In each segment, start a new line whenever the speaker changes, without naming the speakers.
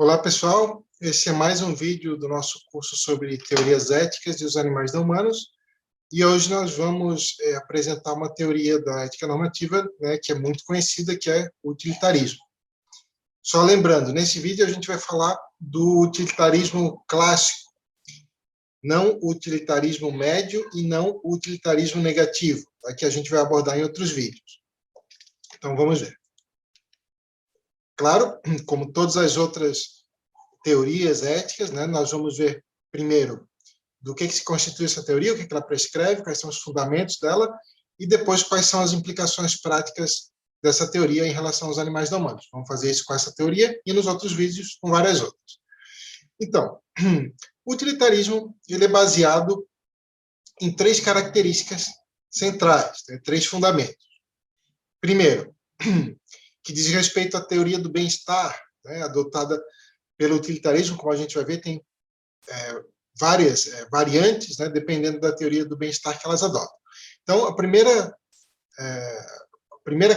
Olá, pessoal. Esse é mais um vídeo do nosso curso sobre teorias éticas dos animais não humanos. E hoje nós vamos apresentar uma teoria da ética normativa, né, que é muito conhecida, que é o utilitarismo. Só lembrando, nesse vídeo a gente vai falar do utilitarismo clássico, não o utilitarismo médio e não o utilitarismo negativo, tá, que a gente vai abordar em outros vídeos. Então, vamos ver. Claro, como todas as outras teorias éticas, né, nós vamos ver primeiro do que se constitui essa teoria, o que ela prescreve, quais são os fundamentos dela, e depois quais são as implicações práticas dessa teoria em relação aos animais não humanos. Vamos fazer isso com essa teoria e nos outros vídeos com várias outras. Então, o utilitarismo ele é baseado em três características centrais, né, três fundamentos. Primeiro, que diz respeito à teoria do bem-estar, né, adotada pelo utilitarismo, como a gente vai ver, tem várias variantes, né, dependendo da teoria do bem-estar que elas adotam. Então, a primeira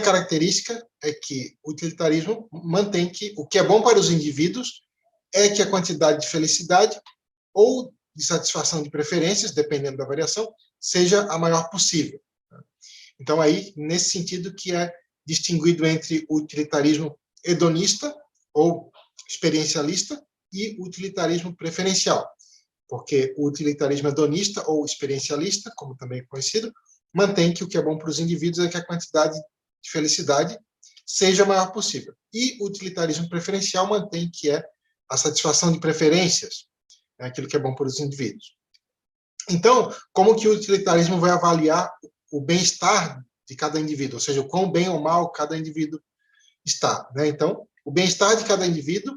característica é que o utilitarismo mantém que o que é bom para os indivíduos é que a quantidade de felicidade ou de satisfação de preferências, dependendo da variação, seja a maior possível. Então, aí, nesse sentido que é distinguido entre o utilitarismo hedonista ou experiencialista e o utilitarismo preferencial, porque o utilitarismo hedonista ou experiencialista, como também é conhecido, mantém que o que é bom para os indivíduos é que a quantidade de felicidade seja a maior possível. E o utilitarismo preferencial mantém que é a satisfação de preferências, é aquilo que é bom para os indivíduos. Então, como que o utilitarismo vai avaliar o bem-estar de cada indivíduo, ou seja, o quão bem ou mal cada indivíduo está, né? Então, o bem-estar de cada indivíduo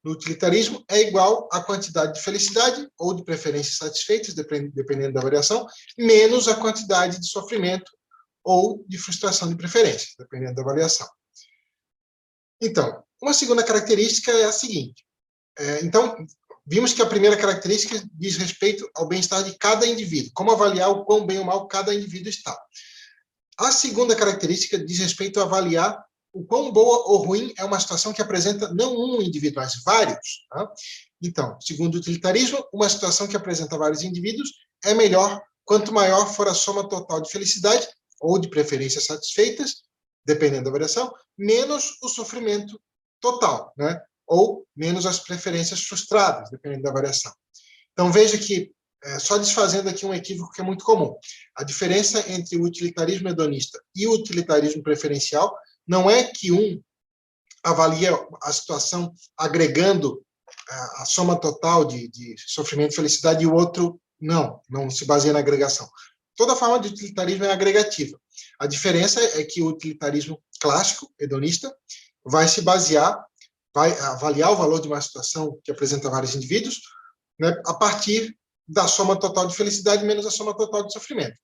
no utilitarismo é igual à quantidade de felicidade ou de preferências satisfeitas, dependendo da variação, menos a quantidade de sofrimento ou de frustração de preferências, dependendo da variação. Então, uma segunda característica é a seguinte. Então, vimos que a primeira característica diz respeito ao bem-estar de cada indivíduo, como avaliar o quão bem ou mal cada indivíduo está. A segunda característica diz respeito a avaliar o quão boa ou ruim é uma situação que apresenta não um indivíduo, mas vários. Tá? Então, segundo o utilitarismo, uma situação que apresenta vários indivíduos é melhor quanto maior for a soma total de felicidade ou de preferências satisfeitas, dependendo da variação, menos o sofrimento total, né? Ou menos as preferências frustradas, dependendo da variação. Então, veja que, só desfazendo aqui um equívoco que é muito comum, a diferença entre o utilitarismo hedonista e o utilitarismo preferencial não é que um avalia a situação agregando a soma total de sofrimento e felicidade e o outro não se baseia na agregação. Toda forma de utilitarismo é agregativa. A diferença é que o utilitarismo clássico, hedonista, vai avaliar o valor de uma situação que apresenta vários indivíduos, né, a partir da soma total de felicidade menos a soma total de sofrimento.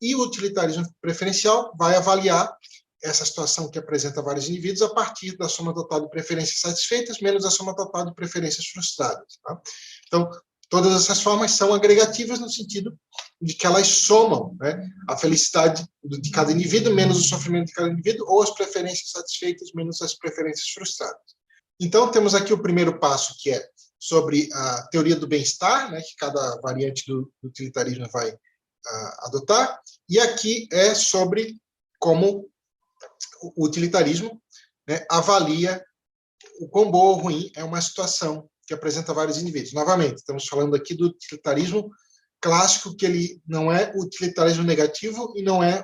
E o utilitarismo preferencial vai avaliar essa situação que apresenta vários indivíduos a partir da soma total de preferências satisfeitas menos a soma total de preferências frustradas. Tá? Então, todas essas formas são agregativas no sentido de que elas somam, né, a felicidade de cada indivíduo menos o sofrimento de cada indivíduo ou as preferências satisfeitas menos as preferências frustradas. Então, temos aqui o primeiro passo, que é sobre a teoria do bem-estar, né, que cada variante do utilitarismo vai adotar, e aqui é sobre como o utilitarismo, né, avalia o quão boa ou ruim é uma situação que apresenta vários indivíduos. Novamente, estamos falando aqui do utilitarismo clássico, que ele não é o utilitarismo negativo e não é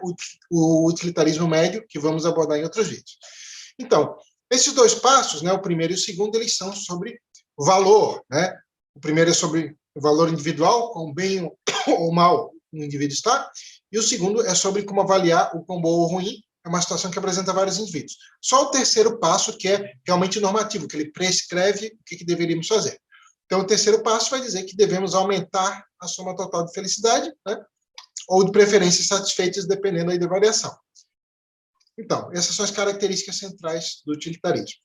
o utilitarismo médio, que vamos abordar em outros vídeos. Então, esses dois passos, né, o primeiro e o segundo, eles são sobre valor. Né? O primeiro é sobre o valor individual, quão bem ou mal o indivíduo está, e o segundo é sobre como avaliar o quão boa ou ruim é uma situação que apresenta vários indivíduos. Só o terceiro passo, que é realmente normativo, que ele prescreve o que deveríamos fazer. Então, o terceiro passo vai dizer que devemos aumentar a soma total de felicidade, né, ou de preferências satisfeitas, dependendo aí da variação. Então, essas são as características centrais do utilitarismo.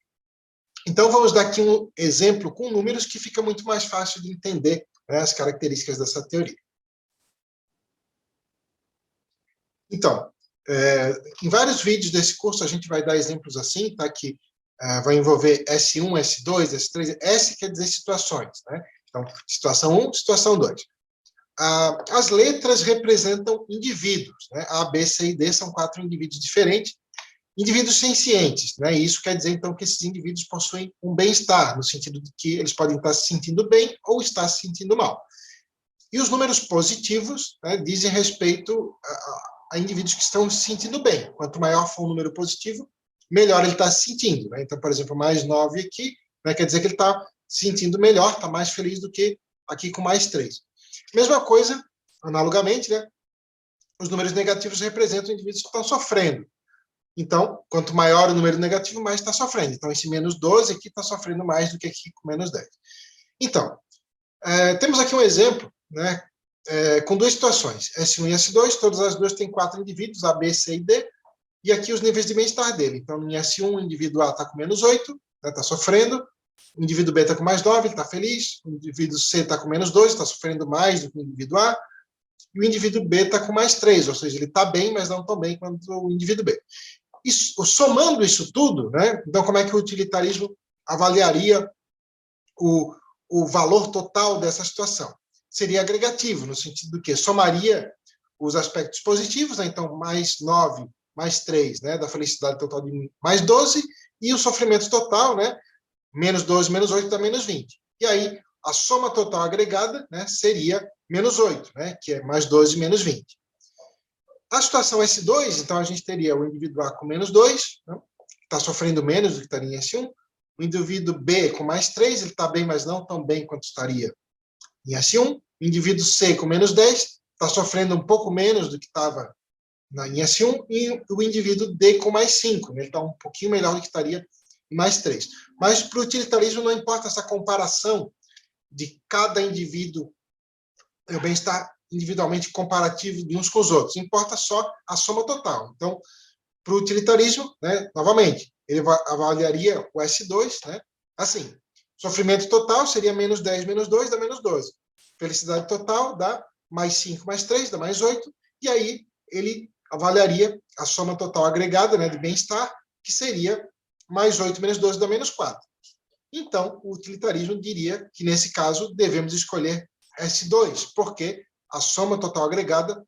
Então, vamos dar aqui um exemplo com números que fica muito mais fácil de entender, né, as características dessa teoria. Então, em vários vídeos desse curso a gente vai dar exemplos assim, tá? Que vai envolver S1, S2, S3, S quer dizer situações, né? Então, situação 1, situação 2. As letras representam indivíduos, né? A, B, C e D são 4 indivíduos diferentes, indivíduos sencientes, né? E isso quer dizer, então, que esses indivíduos possuem um bem-estar, no sentido de que eles podem estar se sentindo bem ou estar se sentindo mal. E os números positivos, né, dizem respeito a indivíduos que estão se sentindo bem. Quanto maior for o número positivo, melhor ele está se sentindo, né? Então, por exemplo, mais 9 aqui, né, quer dizer que ele está se sentindo melhor, está mais feliz do que aqui com mais 3. Mesma coisa, analogamente, né, os números negativos representam indivíduos que estão sofrendo. Então, quanto maior o número negativo, mais está sofrendo. Então, esse menos 12 aqui está sofrendo mais do que aqui com menos 10. Então, temos aqui um exemplo, né, com duas situações, S1 e S2, todas as duas têm 4 indivíduos, A, B, C e D, e aqui os níveis de bem-estar dele. Então, em S1, o indivíduo A está com menos 8, está sofrendo, o indivíduo B está com mais 9, ele está feliz, o indivíduo C está com menos 2, está sofrendo mais do que o indivíduo A, e o indivíduo B está com mais 3, ou seja, ele está bem, mas não tão bem quanto o indivíduo B. Somando isso tudo, né, então como é que o utilitarismo avaliaria o valor total dessa situação? Seria agregativo, no sentido que somaria os aspectos positivos, né, então mais 9, mais 3, né, da felicidade total de mais 12, e o sofrimento total, né, menos 12, menos 8 dá menos 20. E aí, a soma total agregada, né, seria menos 8, né, que é mais 12 menos 20. A situação S2, então, a gente teria o indivíduo A com menos 2, né, está sofrendo menos do que estaria em S1, o indivíduo B com mais 3, ele está bem, mas não tão bem quanto estaria em S1, o indivíduo C com menos 10, está sofrendo um pouco menos do que estava em S1, e o indivíduo D com mais 5, né, ele está um pouquinho melhor do que estaria em mais 3. Mas para o utilitarismo não importa essa comparação de cada indivíduo, o bem-estar individualmente comparativo de uns com os outros, importa só a soma total. Então, para o utilitarismo, né, novamente, ele avaliaria o S2, né, assim, sofrimento total seria menos 10 menos 2 dá menos 12. Felicidade total dá mais 5 mais 3 dá mais 8, e aí ele avaliaria a soma total agregada, né, de bem-estar, que seria mais 8 menos 12 dá menos 4. Então, o utilitarismo diria que, nesse caso, devemos escolher S2, porque a soma total agregada,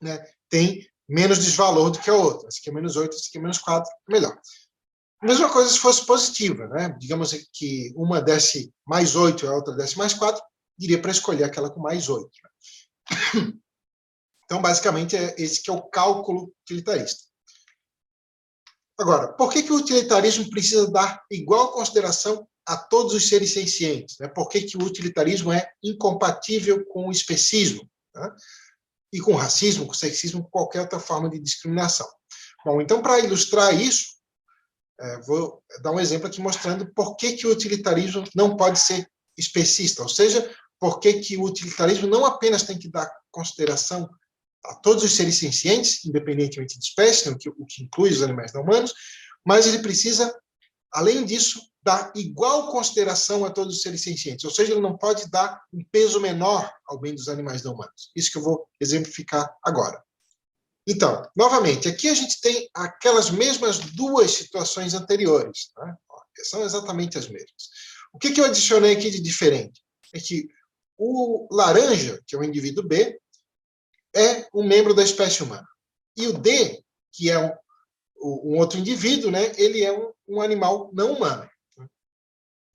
né, tem menos desvalor do que a outra. Esse aqui é menos 8, esse aqui é menos 4, melhor. A mesma coisa se fosse positiva, né? Digamos que uma desse mais 8 e a outra desse mais 4, diria para escolher aquela com mais 8. Então, basicamente, esse que é o cálculo utilitarista. Agora, por que o utilitarismo precisa dar igual consideração a todos os seres sencientes? Né? Por que o utilitarismo é incompatível com o especismo? Né? E com racismo, com sexismo, com qualquer outra forma de discriminação. Bom, então, para ilustrar isso, vou dar um exemplo aqui mostrando por que o utilitarismo não pode ser especista, ou seja, por que o utilitarismo não apenas tem que dar consideração a todos os seres sencientes, independentemente de espécie, né, o que inclui os animais não humanos, mas ele precisa, além disso, dar igual consideração a todos os seres sencientes, ou seja, ele não pode dar um peso menor ao bem dos animais não humanos. Isso que eu vou exemplificar agora. Então, novamente, aqui a gente tem aquelas mesmas duas situações anteriores, né? São exatamente as mesmas. O que eu adicionei aqui de diferente? É que o laranja, que é o indivíduo B, é um membro da espécie humana. E o D, que é um outro indivíduo, né, ele é um animal não humano.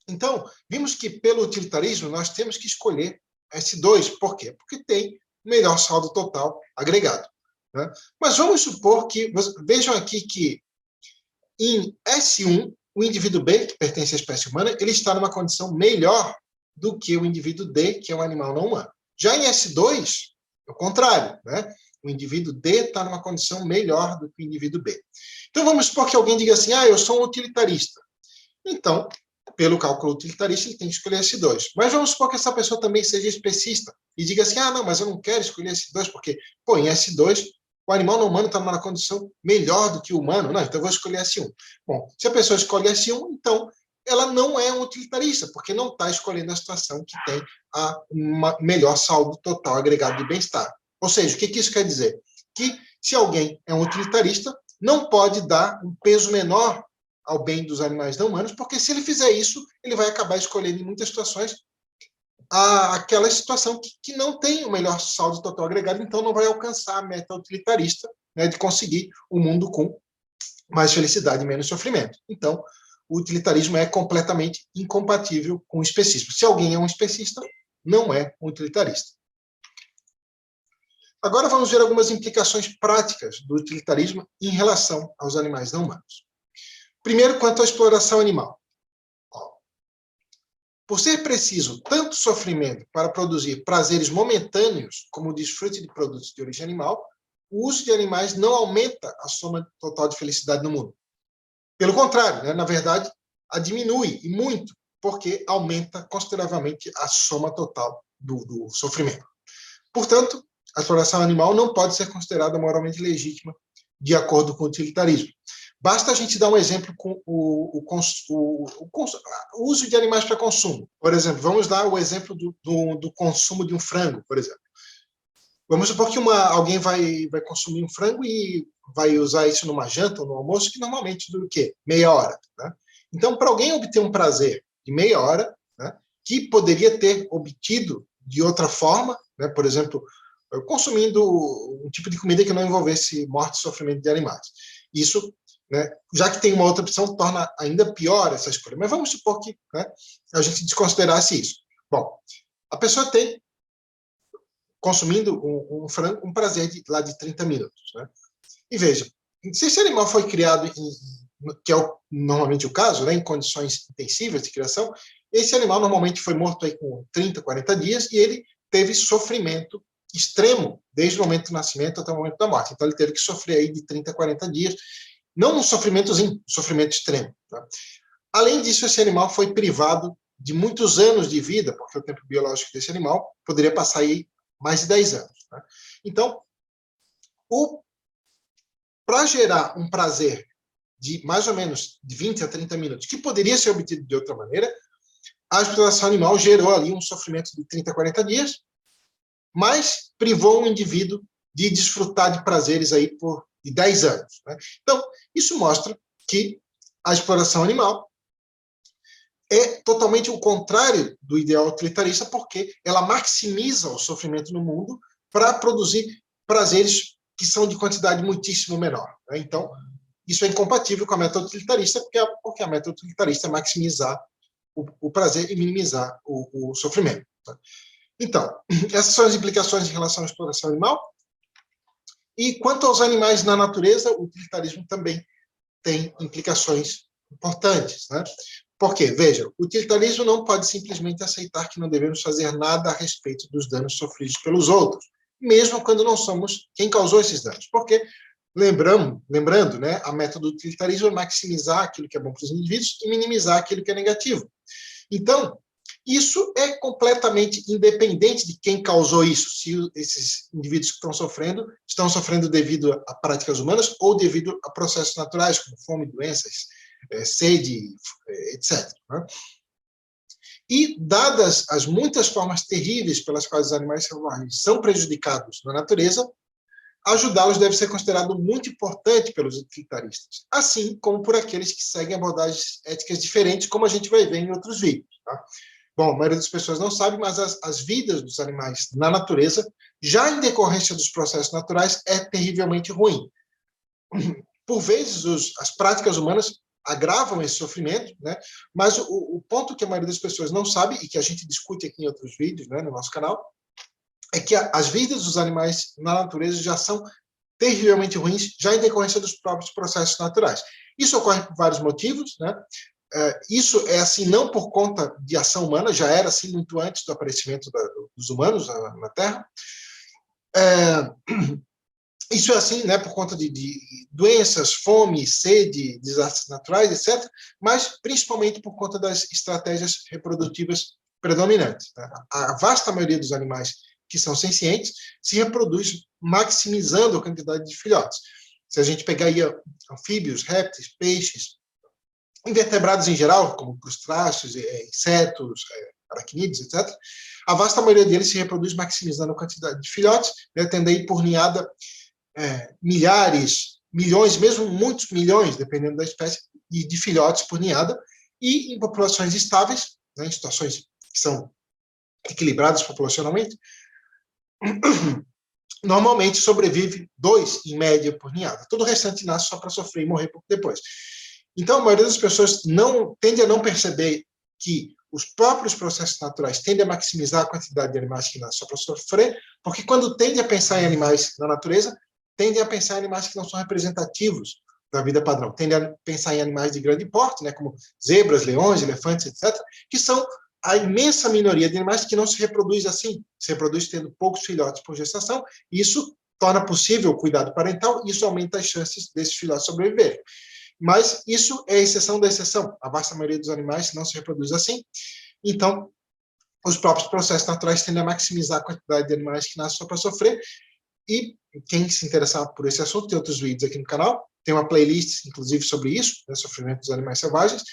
Então, vimos que pelo utilitarismo nós temos que escolher S2. Por quê? Porque tem o melhor saldo total agregado. Né? Mas vamos supor que, vejam aqui que em S1, o indivíduo B, que pertence à espécie humana, ele está numa condição melhor do que o indivíduo D, que é um animal não humano. Já em S2, é o contrário, né? O indivíduo D está numa condição melhor do que o indivíduo B. Então, vamos supor que alguém diga assim, eu sou um utilitarista. Então, pelo cálculo utilitarista, ele tem que escolher S2. Mas vamos supor que essa pessoa também seja especista e diga assim, não, mas eu não quero escolher S2 porque, em S2, o animal não humano está numa condição melhor do que o humano. Não, então eu vou escolher S1. Bom, se a pessoa escolhe S1, então ela não é um utilitarista, porque não está escolhendo a situação que tem a melhor saldo total agregado de bem-estar. Ou seja, o que isso quer dizer? Que se alguém é um utilitarista, não pode dar um peso menor ao bem dos animais não humanos, porque se ele fizer isso, ele vai acabar escolhendo em muitas situações aquela situação que não tem o melhor saldo total agregado, então não vai alcançar a meta utilitarista, né, de conseguir um mundo com mais felicidade e menos sofrimento. Então, o utilitarismo é completamente incompatível com o especismo. Se alguém é um especista, não é um utilitarista. Agora vamos ver algumas implicações práticas do utilitarismo em relação aos animais não humanos. Primeiro, quanto à exploração animal. Por ser preciso tanto sofrimento para produzir prazeres momentâneos, como o desfrute de produtos de origem animal, o uso de animais não aumenta a soma total de felicidade no mundo. Pelo contrário, né, na verdade, a diminui, e muito, porque aumenta consideravelmente a soma total do sofrimento. Portanto, a exploração animal não pode ser considerada moralmente legítima de acordo com o utilitarismo. Basta a gente dar um exemplo com o uso de animais para consumo. Por exemplo, vamos dar o exemplo do consumo de um frango, por exemplo. Vamos supor que alguém vai consumir um frango e vai usar isso numa janta ou no almoço, que normalmente dura o quê? Meia hora. Né? Então, para alguém obter um prazer de meia hora, né, que poderia ter obtido de outra forma, né, por exemplo, consumindo um tipo de comida que não envolvesse morte e sofrimento de animais. Isso, né, já que tem uma outra opção, torna ainda pior essa escolha. Mas vamos supor que, né, a gente desconsiderasse isso. Bom, a pessoa tem, consumindo um frango, um prazer lá de 30 minutos. Né? E veja, se esse animal foi criado, que é normalmente o caso, né, em condições intensivas de criação, esse animal normalmente foi morto aí com 30, 40 dias e ele teve sofrimento extremo desde o momento do nascimento até o momento da morte. Então ele teve que sofrer aí de 30 a 40 dias, não um sofrimentozinho, um sofrimento extremo. Tá? Além disso, esse animal foi privado de muitos anos de vida, porque o tempo biológico desse animal poderia passar aí mais de 10 anos. Tá? Então, para gerar um prazer de mais ou menos de 20 a 30 minutos, que poderia ser obtido de outra maneira, a exploração animal gerou ali um sofrimento de 30 a 40 dias, mas privou o indivíduo de desfrutar de prazeres aí por 10 anos. Né? Então, isso mostra que a exploração animal é totalmente o contrário do ideal utilitarista, porque ela maximiza o sofrimento no mundo para produzir prazeres que são de quantidade muitíssimo menor. Né? Então, isso é incompatível com a meta utilitarista, porque a meta utilitarista é maximizar o prazer e minimizar o sofrimento. Tá? Então, essas são as implicações em relação à exploração animal. E quanto aos animais na natureza, o utilitarismo também tem implicações importantes. Né? Porque, veja, o utilitarismo não pode simplesmente aceitar que não devemos fazer nada a respeito dos danos sofridos pelos outros, mesmo quando não somos quem causou esses danos. Porque, lembrando, né, a meta do utilitarismo é maximizar aquilo que é bom para os indivíduos e minimizar aquilo que é negativo. Então, isso é completamente independente de quem causou isso, se esses indivíduos que estão sofrendo devido a práticas humanas ou devido a processos naturais, como fome, doenças, sede, etc. Né? E, dadas as muitas formas terríveis pelas quais os animais selvagens são prejudicados na natureza, ajudá-los deve ser considerado muito importante pelos utilitaristas, assim como por aqueles que seguem abordagens éticas diferentes, como a gente vai ver em outros vídeos. Tá? Bom, a maioria das pessoas não sabe, mas as vidas dos animais na natureza, já em decorrência dos processos naturais, é terrivelmente ruim. Por vezes, as práticas humanas agravam esse sofrimento, né? Mas o ponto que a maioria das pessoas não sabe, e que a gente discute aqui em outros vídeos, né, no nosso canal, é que as vidas dos animais na natureza já são terrivelmente ruins, já em decorrência dos próprios processos naturais. Isso ocorre por vários motivos, né? Isso é assim não por conta de ação humana, já era assim muito antes do aparecimento dos humanos na Terra. Isso é assim, né, por conta de doenças, fome, sede, desastres naturais, etc., mas principalmente por conta das estratégias reprodutivas predominantes. Tá? A vasta maioria dos animais que são sencientes se reproduz maximizando a quantidade de filhotes. Se a gente pegar aí anfíbios, répteis, peixes, invertebrados em geral, como crustáceos, insetos, aracnídeos, etc., a vasta maioria deles se reproduz maximizando a quantidade de filhotes, né, tendo aí por ninhada milhares milhões, mesmo muitos milhões, dependendo da espécie, de filhotes por ninhada, e em populações estáveis, né, em situações que são equilibradas populacionalmente, normalmente sobrevive 2, em média, por ninhada. Todo o restante nasce só para sofrer e morrer pouco depois. Então, a maioria das pessoas tende a não perceber que os próprios processos naturais tendem a maximizar a quantidade de animais que nascem só para sofrer, porque quando tende a pensar em animais na natureza, tendem a pensar em animais que não são representativos da vida padrão. Tendem a pensar em animais de grande porte, né, como zebras, leões, elefantes, etc., que são a imensa minoria de animais que não se reproduz assim, se reproduz tendo poucos filhotes por gestação, e isso torna possível o cuidado parental, e isso aumenta as chances desses filhotes sobreviverem. Mas isso é a exceção da exceção. A vasta maioria dos animais não se reproduz assim. Então, os próprios processos naturais tendem a maximizar a quantidade de animais que nascem só para sofrer. E quem se interessar por esse assunto, tem outros vídeos aqui no canal. Tem uma playlist, inclusive, sobre isso, né, sofrimento dos animais selvagens.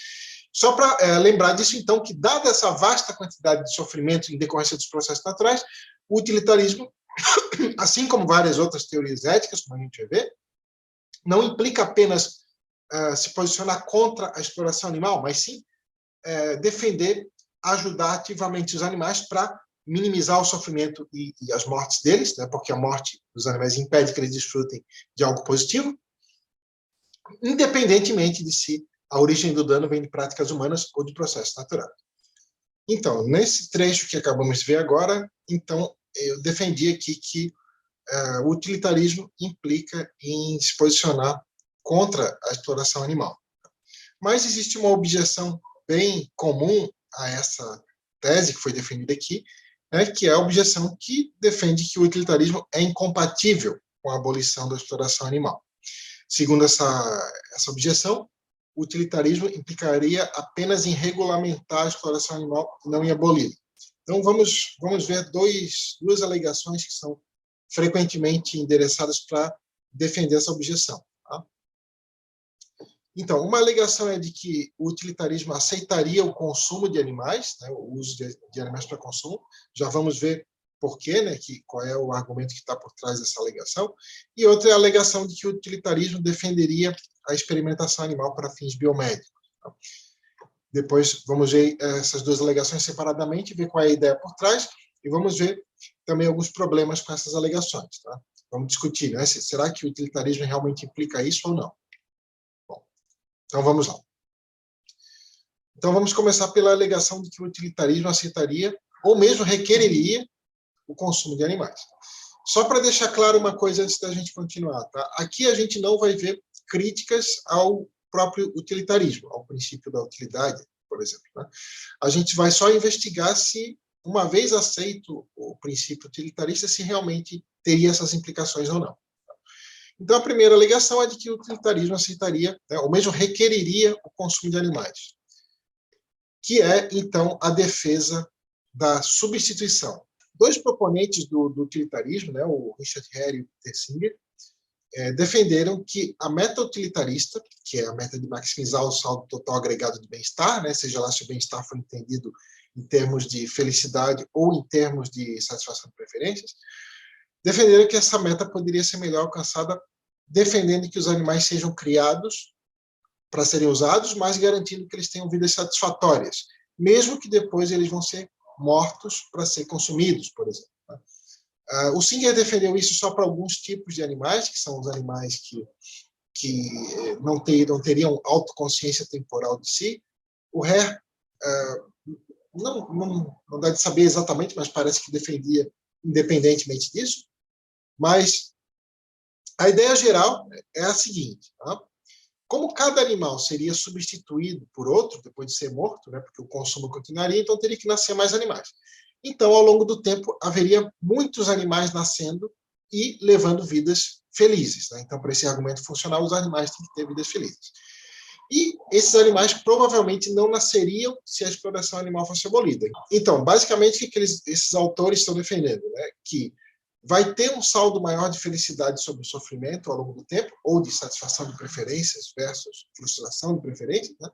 Só para lembrar disso, então, que dada essa vasta quantidade de sofrimento em decorrência dos processos naturais, o utilitarismo, assim como várias outras teorias éticas, como a gente vai ver, não implica apenas se posicionar contra a exploração animal, mas sim defender, ajudar ativamente os animais para minimizar o sofrimento e as mortes deles, né, porque a morte dos animais impede que eles desfrutem de algo positivo, independentemente de se a origem do dano vem de práticas humanas ou de processo natural. Então, nesse trecho que acabamos de ver agora, então, eu defendi aqui que o utilitarismo implica em se posicionar contra a exploração animal. Mas existe uma objeção bem comum a essa tese que foi defendida aqui, né, que é a objeção que defende que o utilitarismo é incompatível com a abolição da exploração animal. Segundo essa objeção, o utilitarismo implicaria apenas em regulamentar a exploração animal, não em aboli-la. Então, vamos ver duas alegações que são frequentemente endereçadas para defender essa objeção. Tá? Então, uma alegação é de que o utilitarismo aceitaria o consumo de animais, né, o uso de animais para consumo. Já vamos ver por quê, né, qual é o argumento que está por trás dessa alegação. E outra é a alegação de que o utilitarismo defenderia a experimentação animal para fins biomédicos. Tá? Depois vamos ver essas duas alegações separadamente, ver qual é a ideia por trás, e vamos ver também alguns problemas com essas alegações. Tá? Vamos discutir, né? Será que o utilitarismo realmente implica isso ou não? Bom, então vamos lá. Então vamos começar pela alegação de que o utilitarismo aceitaria, ou mesmo requereria, o consumo de animais. Só para deixar claro uma coisa antes da gente continuar. Tá? Aqui a gente não vai ver críticas ao próprio utilitarismo, ao princípio da utilidade, por exemplo. Né? A gente vai só investigar se, uma vez aceito o princípio utilitarista, se realmente teria essas implicações ou não. Então, a primeira alegação é de que o utilitarismo aceitaria, né, ou mesmo requereria o consumo de animais, que é, então, a defesa da substituição. Dois proponentes do utilitarismo, né, o Richard Hare e o Peter Singer, defenderam que a meta utilitarista, que é a meta de maximizar o saldo total agregado de bem-estar, né, seja lá se o bem-estar for entendido em termos de felicidade ou em termos de satisfação de preferências, defenderam que essa meta poderia ser melhor alcançada defendendo que os animais sejam criados para serem usados, mas garantindo que eles tenham vidas satisfatórias, mesmo que depois eles vão ser mortos para ser consumidos, por exemplo. O Singer defendeu isso só para alguns tipos de animais, que são os animais que não teriam autoconsciência temporal de si. O Hare não dá de saber exatamente, mas parece que defendia independentemente disso. Mas a ideia geral é a seguinte: tá? Como cada animal seria substituído por outro depois de ser morto, né, porque o consumo continuaria, então teria que nascer mais animais. Então, ao longo do tempo, haveria muitos animais nascendo e levando vidas felizes. Né? Então, para esse argumento funcionar, os animais têm que ter vidas felizes. E esses animais provavelmente não nasceriam se a exploração animal fosse abolida. Então, basicamente, o que esses autores estão defendendo? Né? Que vai ter um saldo maior de felicidade sobre o sofrimento ao longo do tempo, ou de satisfação de preferências versus frustração de preferências, né?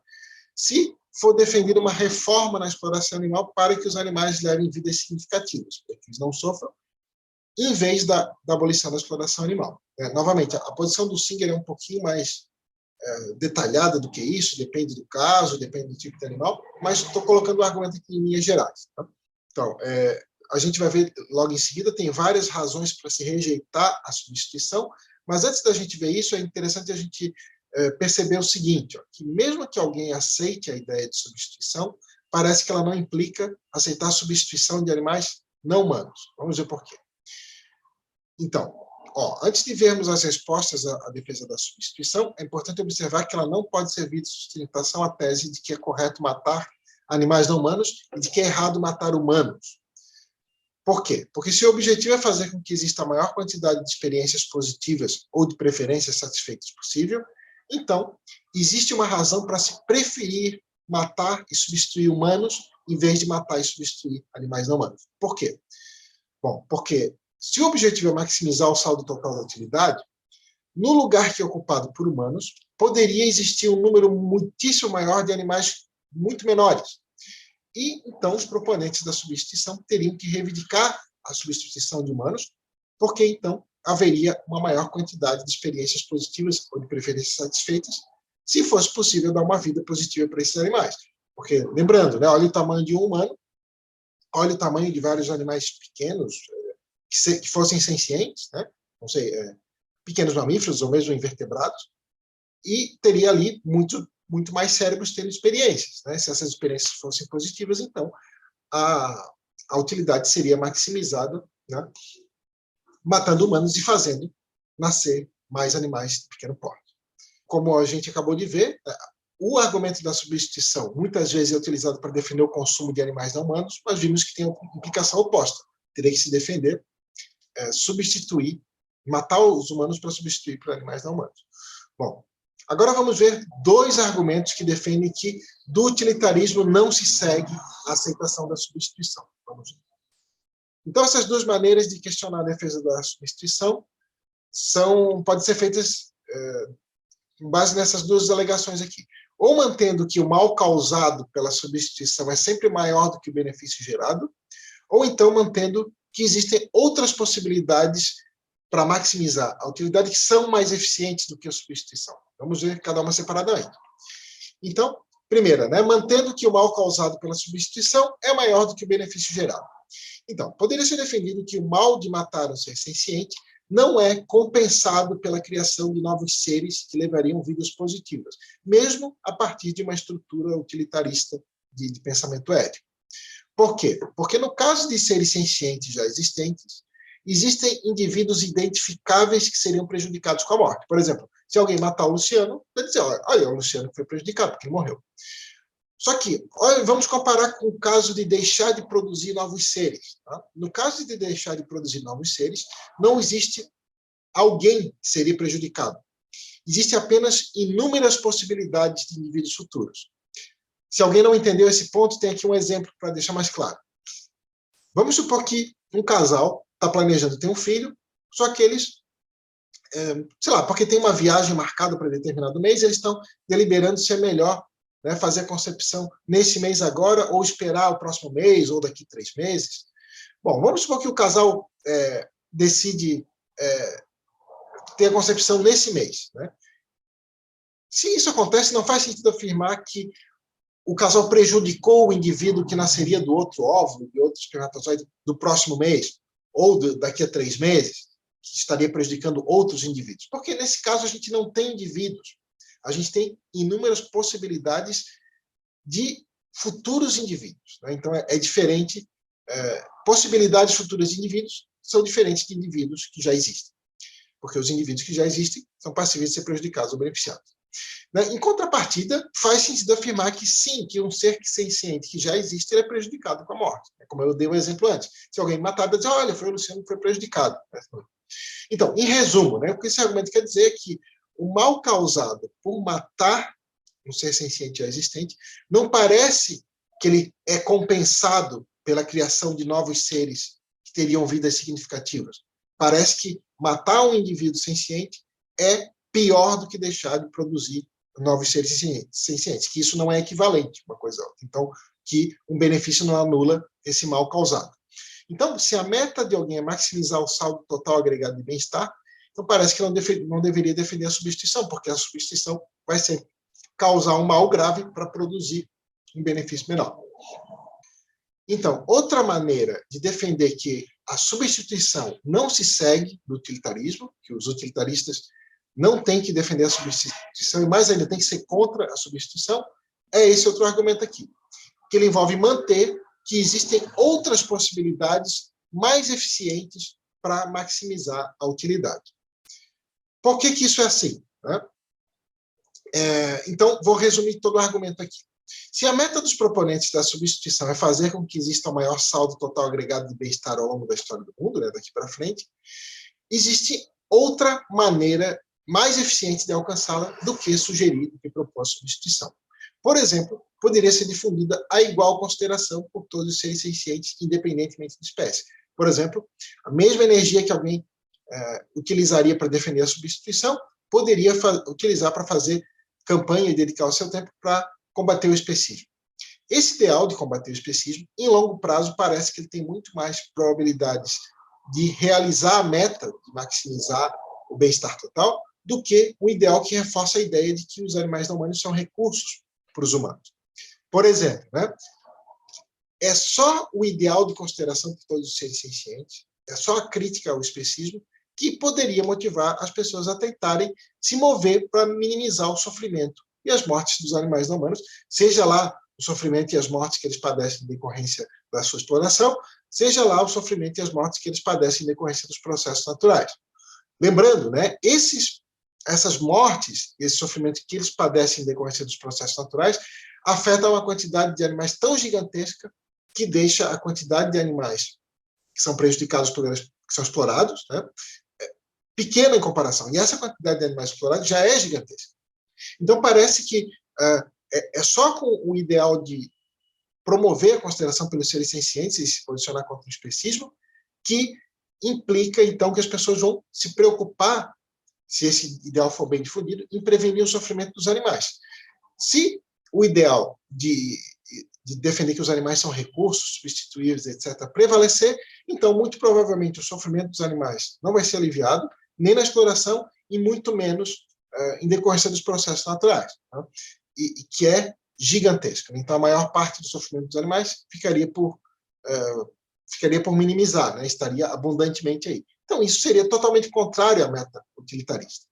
Se for defendida uma reforma na exploração animal para que os animais levem vidas significativas, para que eles não sofram em vez da abolição da exploração animal. Novamente, a posição do Singer é um pouquinho mais detalhada do que isso, depende do caso, depende do tipo de animal, mas estou colocando o argumento aqui em linhas gerais. Tá? Então, a gente vai ver logo em seguida, tem várias razões para se rejeitar a substituição, mas antes da gente ver isso, é interessante a gente perceber o seguinte, ó, que mesmo que alguém aceite a ideia de substituição, parece que ela não implica aceitar a substituição de animais não humanos. Vamos ver por quê. Então, antes de vermos as respostas à defesa da substituição, é importante observar que ela não pode servir de sustentação à tese de que é correto matar animais não humanos e de que é errado matar humanos. Por quê? Porque se o objetivo é fazer com que exista a maior quantidade de experiências positivas ou de preferências satisfeitas possível, então existe uma razão para se preferir matar e substituir humanos em vez de matar e substituir animais não humanos. Por quê? Bom, porque se o objetivo é maximizar o saldo total da atividade, no lugar que é ocupado por humanos, poderia existir um número muitíssimo maior de animais muito menores. E, então, os proponentes da substituição teriam que reivindicar a substituição de humanos, porque, então, haveria uma maior quantidade de experiências positivas ou de preferências satisfeitas, se fosse possível dar uma vida positiva para esses animais. Porque, lembrando, né, olha o tamanho de um humano, olha o tamanho de vários animais pequenos, que fossem sencientes, né? Não sei, pequenos mamíferos ou mesmo invertebrados, e teria ali muito mais cérebros tendo experiências. Né? Se essas experiências fossem positivas, então a utilidade seria maximizada, né? Matando humanos e fazendo nascer mais animais de pequeno porte. Como a gente acabou de ver, o argumento da substituição muitas vezes é utilizado para defender o consumo de animais não humanos, mas vimos que tem uma implicação oposta. Teria que se defender substituir, matar os humanos para substituir por animais não humanos. Bom, agora vamos ver dois argumentos que defendem que do utilitarismo não se segue a aceitação da substituição. Vamos ver. Então, essas duas maneiras de questionar a defesa da substituição podem ser feitas com base nessas duas alegações aqui. Ou mantendo que o mal causado pela substituição é sempre maior do que o benefício gerado, ou então mantendo que existem outras possibilidades para maximizar a utilidade que são mais eficientes do que a substituição. Vamos ver cada uma separadamente. Então, primeira, né, mantendo que o mal causado pela substituição é maior do que o benefício gerado. Então, poderia ser defendido que o mal de matar um ser senciente não é compensado pela criação de novos seres que levariam vidas positivas, mesmo a partir de uma estrutura utilitarista de pensamento ético. Por quê? Porque no caso de seres sencientes já existentes, existem indivíduos identificáveis que seriam prejudicados com a morte. Por exemplo, se alguém matar o Luciano, vai dizer, olha, o Luciano foi prejudicado porque ele morreu. Só que, olha, vamos comparar com o caso de deixar de produzir novos seres. Tá? No caso de deixar de produzir novos seres, não existe alguém que seria prejudicado. Existem apenas inúmeras possibilidades de indivíduos futuros. Se alguém não entendeu esse ponto, tem aqui um exemplo para deixar mais claro. Vamos supor que um casal está planejando ter um filho, só que eles, sei lá, porque tem uma viagem marcada para determinado mês, eles estão deliberando se é melhor, né, fazer a concepção nesse mês agora, ou esperar o próximo mês, ou daqui 3 meses. Bom, vamos supor que o casal decide ter a concepção nesse mês. Né? Se isso acontece, não faz sentido afirmar que o casal prejudicou o indivíduo que nasceria do outro óvulo, de outro espermatozoide, do próximo mês, ou daqui a 3 meses, que estaria prejudicando outros indivíduos. Porque, nesse caso, a gente não tem indivíduos. A gente tem inúmeras possibilidades de futuros indivíduos. Né? Então, é diferente. Possibilidades futuras de indivíduos são diferentes de indivíduos que já existem. Porque os indivíduos que já existem são passíveis de ser prejudicados ou beneficiados. Em contrapartida, faz sentido afirmar que sim, que um ser senciente que já existe ele é prejudicado com a morte. Como eu dei o exemplo antes. Se alguém matar, vai dizer, olha, foi o Luciano que foi prejudicado. Então, em resumo, o que esse argumento quer dizer é que o mal causado por matar um ser senciente já existente não parece que ele é compensado pela criação de novos seres que teriam vidas significativas. Parece que matar um indivíduo senciente é pior do que deixar de produzir novos seres sencientes, que isso não é equivalente uma coisa a outra. Então, que um benefício não anula esse mal causado. Então, se a meta de alguém é maximizar o saldo total agregado de bem-estar, então parece que não deveria defender a substituição, porque a substituição vai sempre causar um mal grave para produzir um benefício menor. Então, outra maneira de defender que a substituição não se segue do utilitarismo, que os utilitaristas não têm que defender a substituição, e mais ainda tem que ser contra a substituição, é esse outro argumento aqui, que ele envolve manter que existem outras possibilidades mais eficientes para maximizar a utilidade. Por que isso é assim? Né? Então, vou resumir todo o argumento aqui. Se a meta dos proponentes da substituição é fazer com que exista o maior saldo total agregado de bem-estar ao longo da história do mundo, né, daqui para frente, existe outra maneira mais eficiente de alcançá-la do que sugerir, do que propor a substituição. Por exemplo, poderia ser difundida a igual consideração por todos os seres sencientes, independentemente de espécie. Por exemplo, a mesma energia que alguém utilizaria para defender a substituição, poderia utilizar para fazer campanha e dedicar o seu tempo para combater o especismo. Esse ideal de combater o especismo, em longo prazo, parece que ele tem muito mais probabilidades de realizar a meta, de maximizar o bem-estar total, do que um ideal que reforça a ideia de que os animais não humanos são recursos para os humanos. Por exemplo, né, é só o ideal de consideração por todos os seres sencientes, é só a crítica ao especismo que poderia motivar as pessoas a tentarem se mover para minimizar o sofrimento e as mortes dos animais não humanos, seja lá o sofrimento e as mortes que eles padecem em decorrência da sua exploração, seja lá o sofrimento e as mortes que eles padecem em decorrência dos processos naturais. Lembrando, né, essas mortes, esse sofrimento que eles padecem em decorrência dos processos naturais, afetam uma quantidade de animais tão gigantesca que deixa a quantidade de animais que são prejudicados por eles, que são explorados, né, pequena em comparação. E essa quantidade de animais explorados já é gigantesca. Então, parece que é só com o ideal de promover a consideração pelos seres sencientes e se posicionar contra o especismo que implica, então, que as pessoas vão se preocupar, se esse ideal for bem difundido, em prevenir o sofrimento dos animais. Se o ideal de defender que os animais são recursos substituíveis, etc., prevalecer, então, muito provavelmente, o sofrimento dos animais não vai ser aliviado, nem na exploração, e muito menos em decorrência dos processos naturais, tá? e que é gigantesca. Então, a maior parte do sofrimento dos animais ficaria por minimizar, né? Estaria abundantemente aí. Então, isso seria totalmente contrário à meta utilitarista.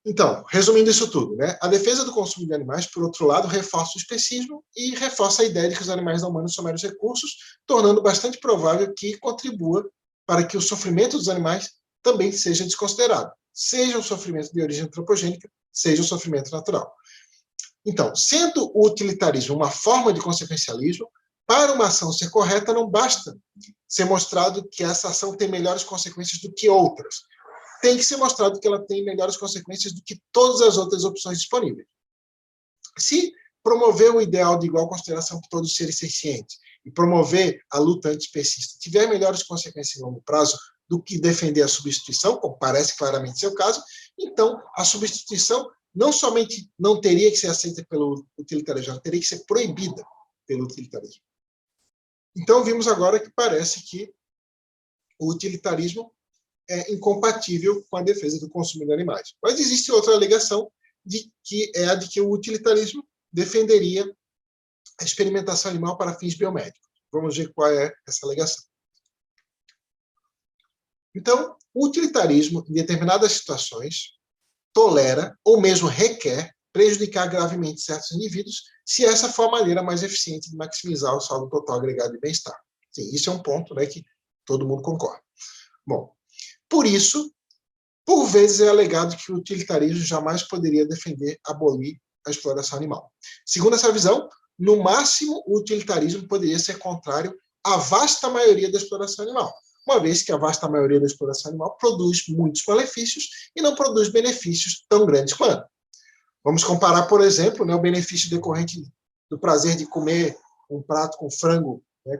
Então, resumindo isso tudo, né? A defesa do consumo de animais, por outro lado, reforça o especismo e reforça a ideia de que os animais não humanos são meros recursos, tornando bastante provável que contribua para que o sofrimento dos animais também seja desconsiderado, seja o sofrimento de origem antropogênica, seja o sofrimento natural. Então, sendo o utilitarismo uma forma de consequencialismo, para uma ação ser correta, não basta ser mostrado que essa ação tem melhores consequências do que outras. Tem que ser mostrado que ela tem melhores consequências do que todas as outras opções disponíveis. Se promover o ideal de igual consideração por todos os seres sencientes e promover a luta antiespecista tiver melhores consequências em longo prazo do que defender a substituição, como parece claramente ser o caso, então a substituição não somente não teria que ser aceita pelo utilitarismo, ela teria que ser proibida pelo utilitarismo. Então, vimos agora que parece que o utilitarismo é incompatível com a defesa do consumo de animais. Mas existe outra alegação, que é a de que o utilitarismo defenderia a experimentação animal para fins biomédicos. Vamos ver qual é essa alegação. Então, o utilitarismo, em determinadas situações, tolera ou mesmo requer prejudicar gravemente certos indivíduos se essa for a maneira mais eficiente de maximizar o saldo total agregado de bem-estar. Sim, isso é um ponto, né, que todo mundo concorda. Bom, por isso, por vezes é alegado que o utilitarismo jamais poderia defender abolir a exploração animal. Segundo essa visão, no máximo, o utilitarismo poderia ser contrário à vasta maioria da exploração animal, uma vez que a vasta maioria da exploração animal produz muitos malefícios e não produz benefícios tão grandes quanto. Vamos comparar, por exemplo, né, o benefício decorrente do prazer de comer um prato com frango, né,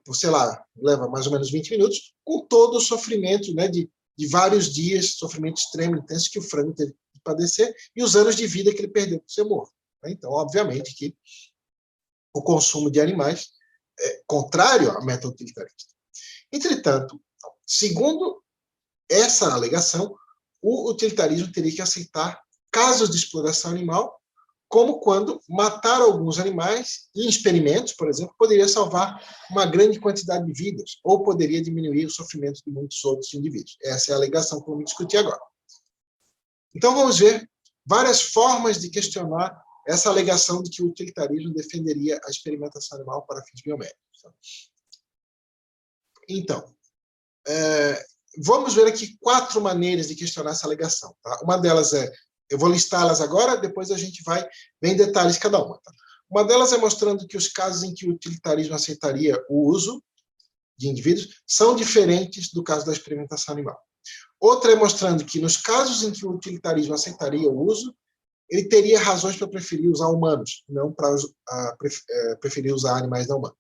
por, sei lá, leva mais ou menos 20 minutos, com todo o sofrimento, né, de vários dias, sofrimento extremo, intenso, que o frango teve que padecer, e os anos de vida que ele perdeu por ser morto. Então, obviamente que o consumo de animais contrário ao método utilitarista. Entretanto, segundo essa alegação, o utilitarismo teria que aceitar casos de exploração animal, como quando matar alguns animais em experimentos, por exemplo, poderia salvar uma grande quantidade de vidas, ou poderia diminuir o sofrimento de muitos outros indivíduos. Essa é a alegação que vamos discutir agora. Então, vamos ver várias formas de questionar essa alegação de que o utilitarismo defenderia a experimentação animal para fins biomédicos. Então, vamos ver aqui 4 maneiras de questionar essa alegação. Tá? Uma delas eu vou listá-las agora, depois a gente vai ver em detalhes cada uma. Tá? Uma delas é mostrando que os casos em que o utilitarismo aceitaria o uso de indivíduos são diferentes do caso da experimentação animal. Outra é mostrando que nos casos em que o utilitarismo aceitaria o uso, ele teria razões para preferir usar humanos, não para preferir usar animais não humanos.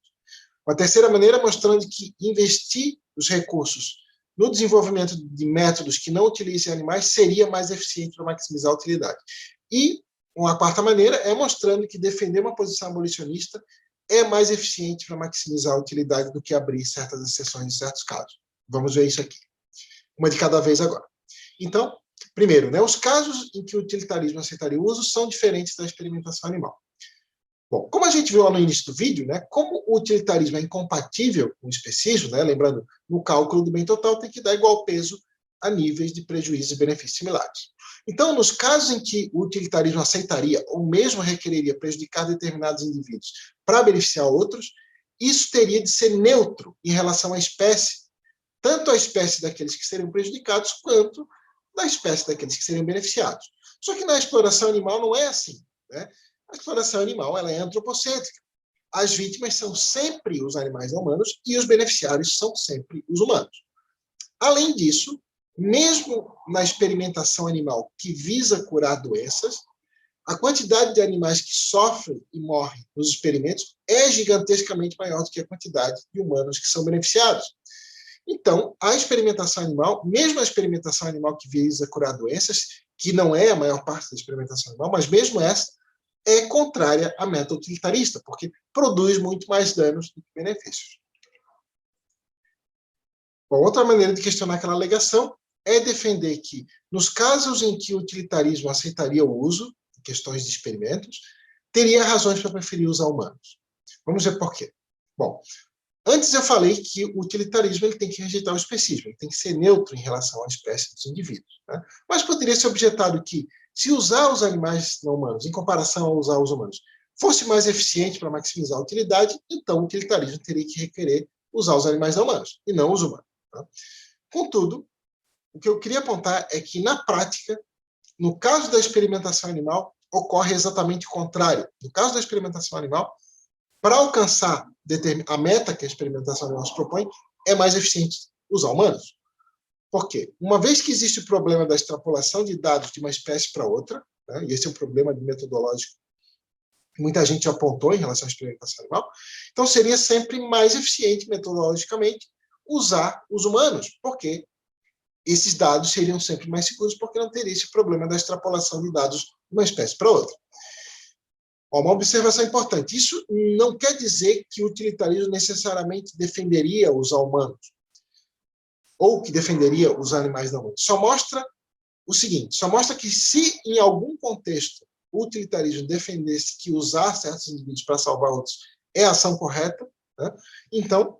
Uma terceira maneira é mostrando que investir os recursos no desenvolvimento de métodos que não utilizem animais seria mais eficiente para maximizar a utilidade. E uma quarta maneira é mostrando que defender uma posição abolicionista é mais eficiente para maximizar a utilidade do que abrir certas exceções em certos casos. Vamos ver isso aqui. Uma de cada vez agora. Então, primeiro, os casos em que o utilitarismo aceitaria o uso são diferentes da experimentação animal. Bom, como a gente viu lá no início do vídeo, como o utilitarismo é incompatível com o especismo, lembrando, no cálculo do bem total tem que dar igual peso a níveis de prejuízo e benefícios similares. Então, nos casos em que o utilitarismo aceitaria ou mesmo requereria prejudicar determinados indivíduos para beneficiar outros, isso teria de ser neutro em relação à espécie, tanto a espécie daqueles que seriam prejudicados quanto da espécie daqueles que seriam beneficiados. Só que na exploração animal não é assim, A exploração animal ela é antropocêntrica. As vítimas são sempre os animais não humanos e os beneficiários são sempre os humanos. Além disso, mesmo na experimentação animal que visa curar doenças, a quantidade de animais que sofrem e morrem nos experimentos é gigantescamente maior do que a quantidade de humanos que são beneficiados. Então, a experimentação animal, mesmo a experimentação animal que visa curar doenças, que não é a maior parte da experimentação animal, mas mesmo essa, é contrária à método utilitarista, porque produz muito mais danos do que benefícios. Bom, outra maneira de questionar aquela alegação é defender que, nos casos em que o utilitarismo aceitaria o uso de questões de experimentos, teria razões para preferir usar humanos. Vamos ver por quê. Bom, antes eu falei que o utilitarismo ele tem que rejeitar o especismo, ele tem que ser neutro em relação à espécie dos indivíduos. Mas poderia ser objetado que, se usar os animais não humanos em comparação a usar os humanos fosse mais eficiente para maximizar a utilidade, então o utilitarismo teria que requerer usar os animais não humanos e não os humanos. Contudo, o que eu queria apontar é que, na prática, no caso da experimentação animal, ocorre exatamente o contrário. No caso da experimentação animal, para alcançar a meta que a experimentação animal se propõe, é mais eficiente usar humanos. Por quê? Uma vez que existe o problema da extrapolação de dados de uma espécie para outra, e esse é um problema metodológico que muita gente apontou em relação à experimentação animal, então seria sempre mais eficiente metodologicamente usar os humanos, porque esses dados seriam sempre mais seguros, porque não teria esse problema da extrapolação de dados de uma espécie para outra. Uma observação importante, isso não quer dizer que o utilitarismo necessariamente defenderia usar humanos, ou que defenderia os animais não humanos. Só mostra o seguinte, só mostra que se em algum contexto o utilitarismo defendesse que usar certos indivíduos para salvar outros é a ação correta, então,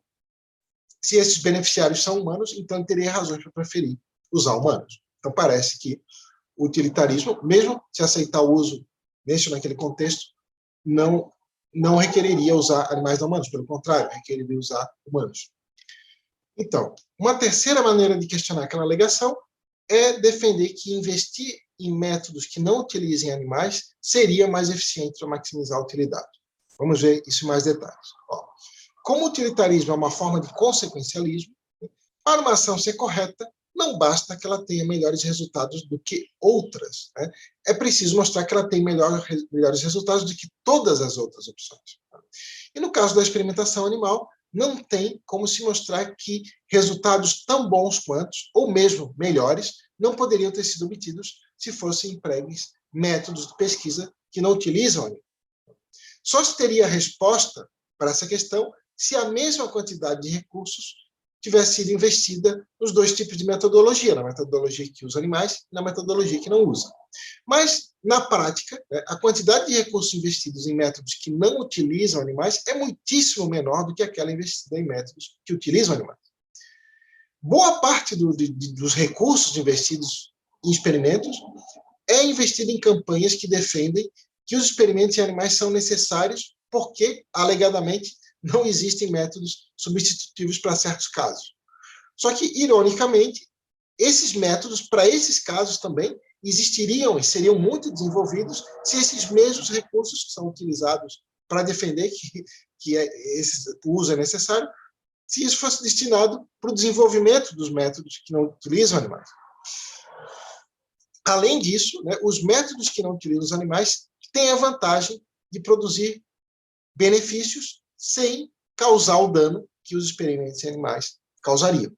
se esses beneficiários são humanos, então ele teria razões para preferir usar humanos. Então parece que o utilitarismo, mesmo se aceitar o uso neste ou naquele contexto, não requereria usar animais não humanos, pelo contrário, requereria usar humanos. Então, uma terceira maneira de questionar aquela alegação é defender que investir em métodos que não utilizem animais seria mais eficiente para maximizar a utilidade. Vamos ver isso em mais detalhes. Como o utilitarismo é uma forma de consequencialismo, para uma ação ser correta, não basta que ela tenha melhores resultados do que outras. É preciso mostrar que ela tem melhores resultados do que todas as outras opções. E no caso da experimentação animal, não tem como se mostrar que resultados tão bons quanto, ou mesmo melhores, não poderiam ter sido obtidos se fossem empregues métodos de pesquisa que não utilizam animais. Só se teria resposta para essa questão se a mesma quantidade de recursos tivesse sido investida nos dois tipos de metodologia, na metodologia que usa animais e na metodologia que não usa. Mas, na prática, a quantidade de recursos investidos em métodos que não utilizam animais é muitíssimo menor do que aquela investida em métodos que utilizam animais. Boa parte dos recursos investidos em experimentos é investido em campanhas que defendem que os experimentos em animais são necessários porque, alegadamente, não existem métodos substitutivos para certos casos. Só que, ironicamente, esses métodos, para esses casos também, existiriam e seriam muito desenvolvidos se esses mesmos recursos que são utilizados para defender que o uso é necessário, se isso fosse destinado para o desenvolvimento dos métodos que não utilizam animais. Além disso, os métodos que não utilizam os animais têm a vantagem de produzir benefícios sem causar o dano que os experimentos em animais causariam.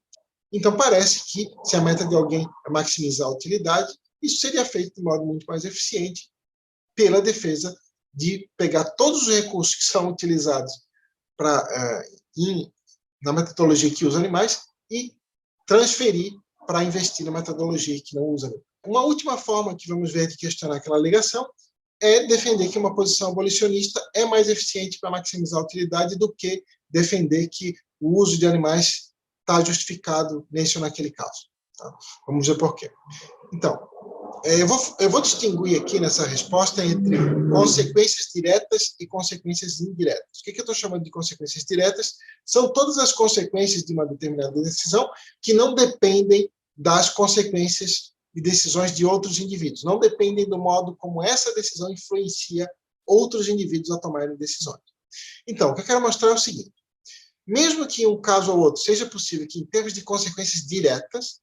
Então, parece que, se a meta de alguém é maximizar a utilidade, isso seria feito de modo muito mais eficiente pela defesa de pegar todos os recursos que são utilizados na metodologia que usa animais e transferir para investir na metodologia que não usa animais. Uma última forma que vamos ver de questionar aquela alegação é defender que uma posição abolicionista é mais eficiente para maximizar a utilidade do que defender que o uso de animais está justificado nesse ou naquele caso. Tá? Vamos ver por quê. Então, eu vou distinguir aqui nessa resposta entre consequências diretas e consequências indiretas. O que eu estou chamando de consequências diretas? São todas as consequências de uma determinada decisão que não dependem das consequências e decisões de outros indivíduos, não dependem do modo como essa decisão influencia outros indivíduos a tomarem decisões. Então, o que eu quero mostrar é o seguinte: mesmo que em um caso ou outro seja possível que, em termos de consequências diretas,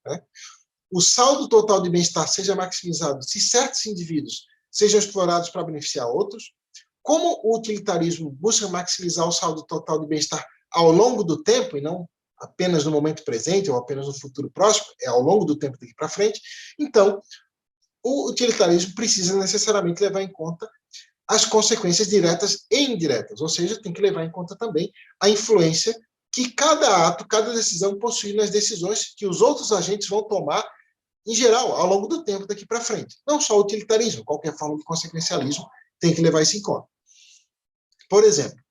o saldo total de bem-estar seja maximizado se certos indivíduos sejam explorados para beneficiar outros, como o utilitarismo busca maximizar o saldo total de bem-estar ao longo do tempo, e não apenas no momento presente ou apenas no futuro próximo, é ao longo do tempo daqui para frente, então o utilitarismo precisa necessariamente levar em conta as consequências diretas e indiretas, ou seja, tem que levar em conta também a influência que cada ato, cada decisão possui nas decisões que os outros agentes vão tomar, em geral, ao longo do tempo daqui para frente. Não só o utilitarismo, qualquer forma de consequencialismo tem que levar isso em conta. Por exemplo,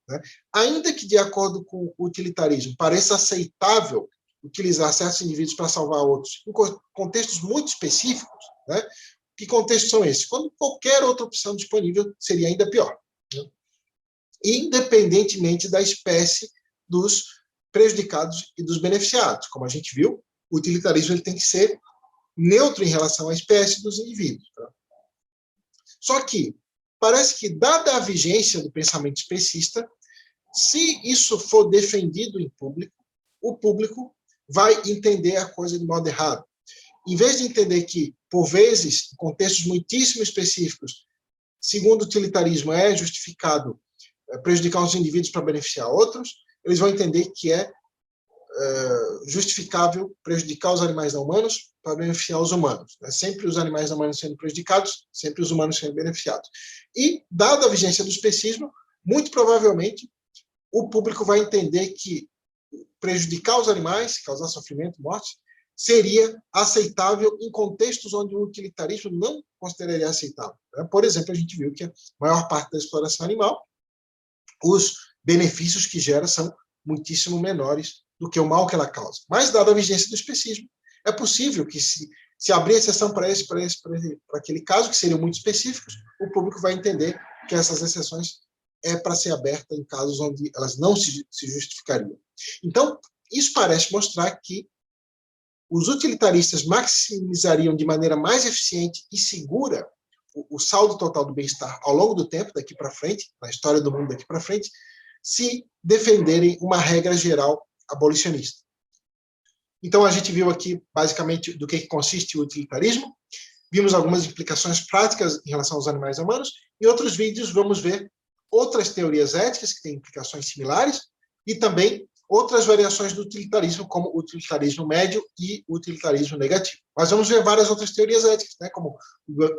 ainda que de acordo com o utilitarismo pareça aceitável utilizar certos indivíduos para salvar outros em contextos muito específicos, que contextos são esses? Quando qualquer outra opção disponível seria ainda pior. Independentemente da espécie dos prejudicados e dos beneficiados. Como a gente viu, o utilitarismo ele tem que ser neutro em relação à espécie dos indivíduos. Só que parece que, dada a vigência do pensamento especista, se isso for defendido em público, o público vai entender a coisa de modo errado. Em vez de entender que, por vezes, em contextos muitíssimo específicos, segundo o utilitarismo, é justificado prejudicar os indivíduos para beneficiar outros, eles vão entender que é justificável prejudicar os animais não humanos para beneficiar os humanos. Sempre os animais não humanos sendo prejudicados, sempre os humanos sendo beneficiados. E, dada a vigência do especismo, muito provavelmente o público vai entender que prejudicar os animais, causar sofrimento, morte, seria aceitável em contextos onde o utilitarismo não consideraria aceitável. Por exemplo, a gente viu que a maior parte da exploração animal, os benefícios que gera são muitíssimo menores do que o mal que ela causa. Mas, dada a vigência do especismo, é possível que, se abrir exceção para aquele caso, que seriam muito específicos, o público vai entender que essas exceções é para ser aberta em casos onde elas não se justificariam. Então, isso parece mostrar que os utilitaristas maximizariam de maneira mais eficiente e segura o saldo total do bem-estar ao longo do tempo, daqui para frente, na história do mundo daqui para frente, se defenderem uma regra geral abolicionista. Então, a gente viu aqui, basicamente, do que consiste o utilitarismo, vimos algumas implicações práticas em relação aos animais humanos, em outros vídeos vamos ver outras teorias éticas que têm implicações similares e também outras variações do utilitarismo, como o utilitarismo médio e o utilitarismo negativo. Mas vamos ver várias outras teorias éticas, como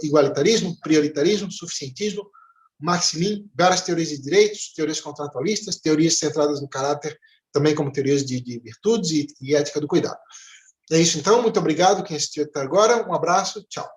igualitarismo, prioritarismo, suficientismo, Maximin, várias teorias de direitos, teorias contratualistas, teorias centradas no caráter, também como teorias de virtudes e ética do cuidado. É isso então, muito obrigado quem assistiu até agora, um abraço, tchau.